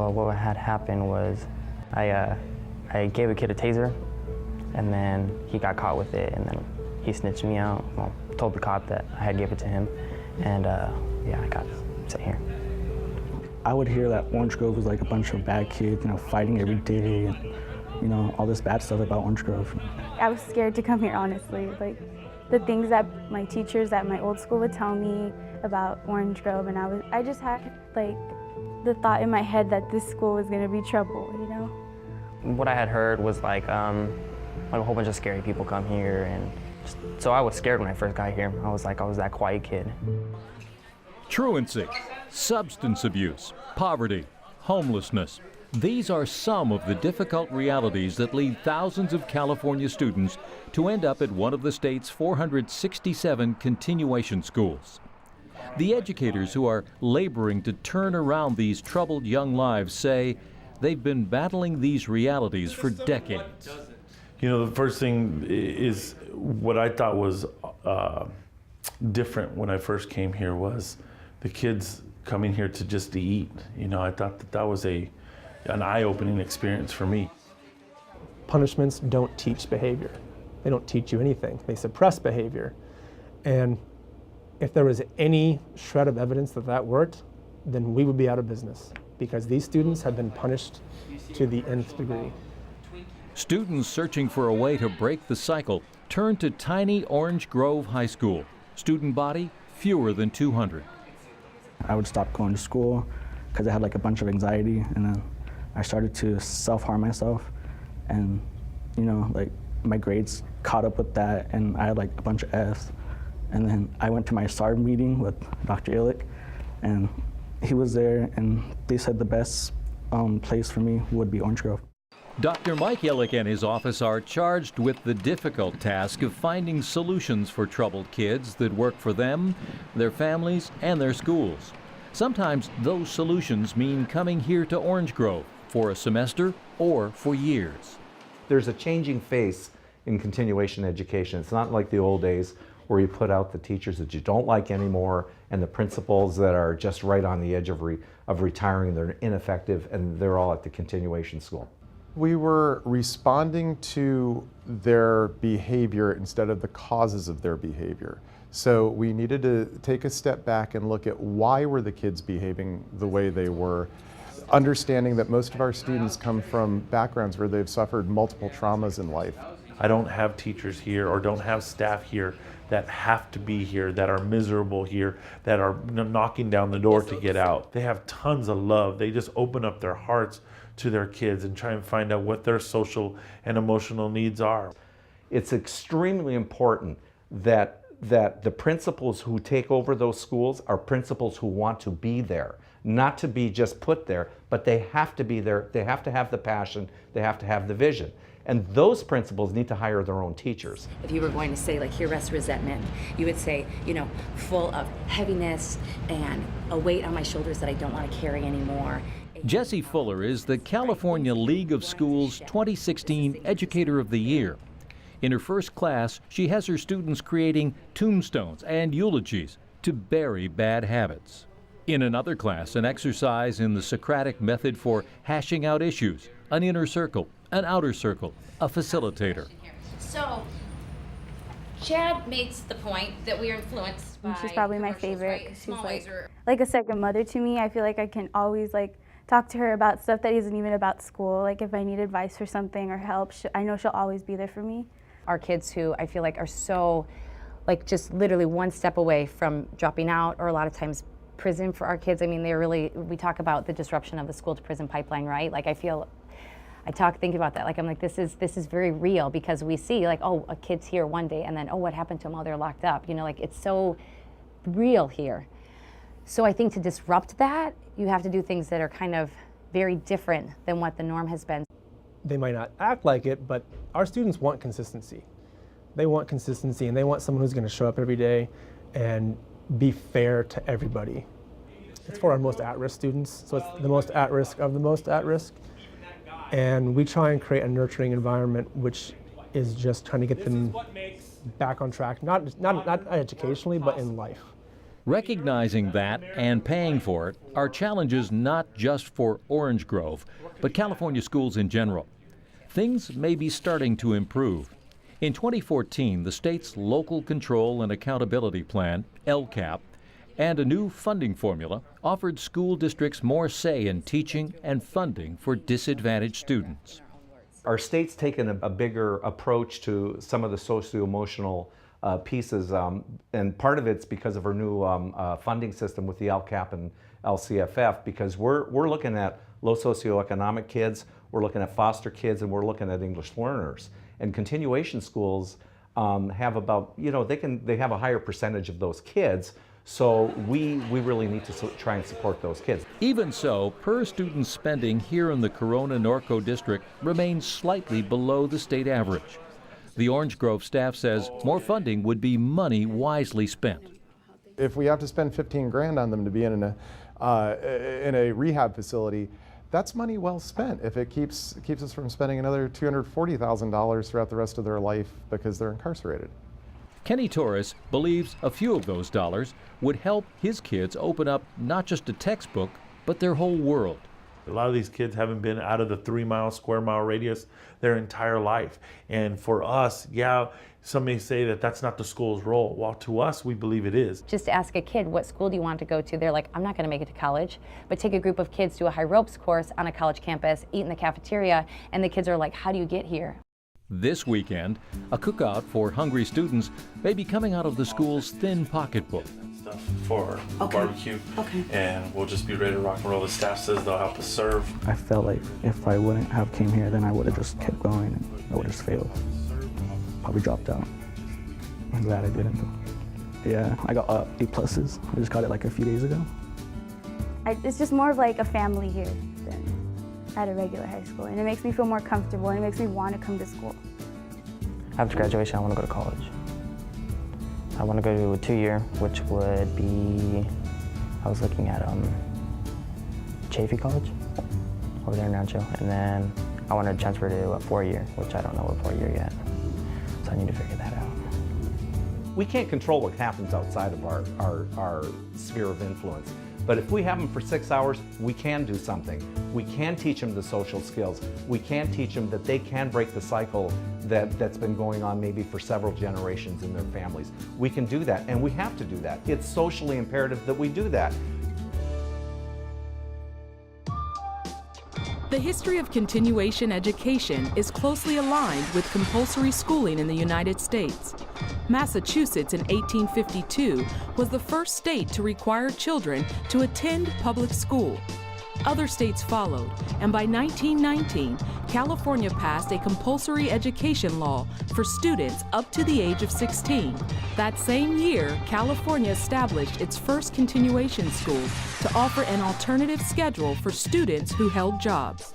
Well, what had happened was I gave a kid a taser, and then he got caught with it, and then he snitched me out. Well, told the cop that I had gave it to him, and yeah, I got sent here. I would hear that Orange Grove was like a bunch of bad kids, fighting every day, and all this bad stuff about Orange Grove. I was scared to come here, honestly. Like the things that my teachers at my old school would tell me about Orange Grove, and I just had like the thought in my head that this school was going to be trouble, What I had heard was like a whole bunch of scary people come here, and so I was scared when I first got here. I was that quiet kid. Truancy, substance abuse, poverty, homelessness. These are some of the difficult realities that lead thousands of California students to end up at one of the state's 467 continuation schools. The educators who are laboring to turn around these troubled young lives say they've been battling these realities for decades. The first thing is what I thought was different when I first came here was the kids coming here to just to eat. I thought that was an eye-opening experience for me. Punishments don't teach behavior. They don't teach you anything. They suppress behavior. And if there was any shred of evidence that that worked, then we would be out of business, because these students have been punished to the nth degree. Students searching for a way to break the cycle turn to tiny Orange Grove High School. Student body, fewer than 200. I would stop going to school because I had like a bunch of anxiety, and then I started to self-harm myself, and my grades caught up with that, and I had like a bunch of Fs. And then I went to my SARB meeting with Dr. Illick, and he was there, and they said the best place for me would be Orange Grove. Dr. Mike Illick and his office are charged with the difficult task of finding solutions for troubled kids that work for them, their families, and their schools. Sometimes those solutions mean coming here to Orange Grove for a semester or for years. There's a changing face in continuation education. It's not like the old days where you put out the teachers that you don't like anymore and the principals that are just right on the edge of retiring, they're ineffective, and they're all at the continuation school. We were responding to their behavior instead of the causes of their behavior. So we needed to take a step back and look at why were the kids behaving the way they were, understanding that most of our students come from backgrounds where they've suffered multiple traumas in life. I don't have teachers here or don't have staff here that have to be here, that are miserable here, that are knocking down the door to get out. They have tons of love. They just open up their hearts to their kids and try and find out what their social and emotional needs are. It's extremely important that the principals who take over those schools are principals who want to be there, not to be just put there, but they have to be there. They have to have the passion. They have to have the vision. And those principals need to hire their own teachers. If you were going to say, like, here rests resentment, you would say, full of heaviness and a weight on my shoulders that I don't want to carry anymore. Jessie Fuller is the California League of Schools 2016 Educator of the Year. In her first class, she has her students creating tombstones and eulogies to bury bad habits. In another class, an exercise in the Socratic method for hashing out issues, an inner circle, an outer circle, a facilitator. So, Chad makes the point that we are influenced by. She's probably my favorite because she's like a second mother to me. I feel like I can always talk to her about stuff that isn't even about school. Like if I need advice for something or help, I know she'll always be there for me. Our kids who I feel like are so, just literally one step away from dropping out, or a lot of times prison for our kids. I mean, we talk about the disruption of the school to prison pipeline, right? Think about that. I'm like, this is very real, because we see oh, a kid's here one day and then, oh, what happened to them? Oh, they're locked up. It's so real here. So I think to disrupt that, you have to do things that are kind of very different than what the norm has been. They might not act like it, but our students want consistency. They want consistency, and they want someone who's going to show up every day and be fair to everybody. It's for our most at-risk students, so it's the most at-risk of the most at-risk. And we try and create a nurturing environment which is just trying to get them back on track, not educationally, but in life. Recognizing that and paying for it are challenges not just for Orange Grove, but California schools in general. Things may be starting to improve. In 2014, the state's Local Control and Accountability Plan, LCAP, and a new funding formula offered school districts more say in teaching and funding for disadvantaged students. Our state's taken a bigger approach to some of the socio-emotional pieces, and part of it's because of our new funding system with the LCAP and LCFF, because we're looking at low socioeconomic kids, we're looking at foster kids, and we're looking at English learners. And continuation schools have about, they have a higher percentage of those kids, so we really need to try and support those kids. Even so, per student spending here in the Corona-Norco district remains slightly below the state average. The Orange Grove staff says more funding would be money wisely spent. If we have to spend 15 grand on them to be in a rehab facility, that's money well spent if it keeps us from spending another $240,000 throughout the rest of their life because they're incarcerated. Kenny Torres believes a few of those dollars would help his kids open up not just a textbook, but their whole world. A lot of these kids haven't been out of the 3 square mile radius their entire life. And for us, yeah, some may say that that's not the school's role. Well, to us, we believe it is. Just ask a kid, what school do you want to go to? They're like, I'm not going to make it to college. But take a group of kids, do a high ropes course on a college campus, eat in the cafeteria, and the kids are like, how do you get here? This weekend, a cookout for hungry students may be coming out of the school's thin pocketbook. Stuff for barbecue, and we'll just be ready to rock and roll. The staff says they'll help us serve. I felt like if I wouldn't have came here, then I would have just kept going and I would have just failed. Probably dropped out. I'm glad I didn't though. Yeah, I got A+. I just got it like a few days ago. It's just more of like a family here than at a regular high school, and it makes me feel more comfortable and it makes me want to come to school. After graduation, I want to go to college. I want to go to a 2-year, which would be, I was looking at Chaffee College over there in Rancho, and then I want to transfer to a 4-year, which I don't know what 4-year yet, so I need to figure that out. We can't control what happens outside of our sphere of influence. But if we have them for 6 hours, we can do something. We can teach them the social skills. We can teach them that they can break the cycle that's been going on maybe for several generations in their families. We can do that, and we have to do that. It's socially imperative that we do that. The history of continuation education is closely aligned with compulsory schooling in the United States. Massachusetts in 1852 was the first state to require children to attend public school. Other states followed, and by 1919, California passed a compulsory education law for students up to the age of 16. That same year, California established its first continuation school to offer an alternative schedule for students who held jobs.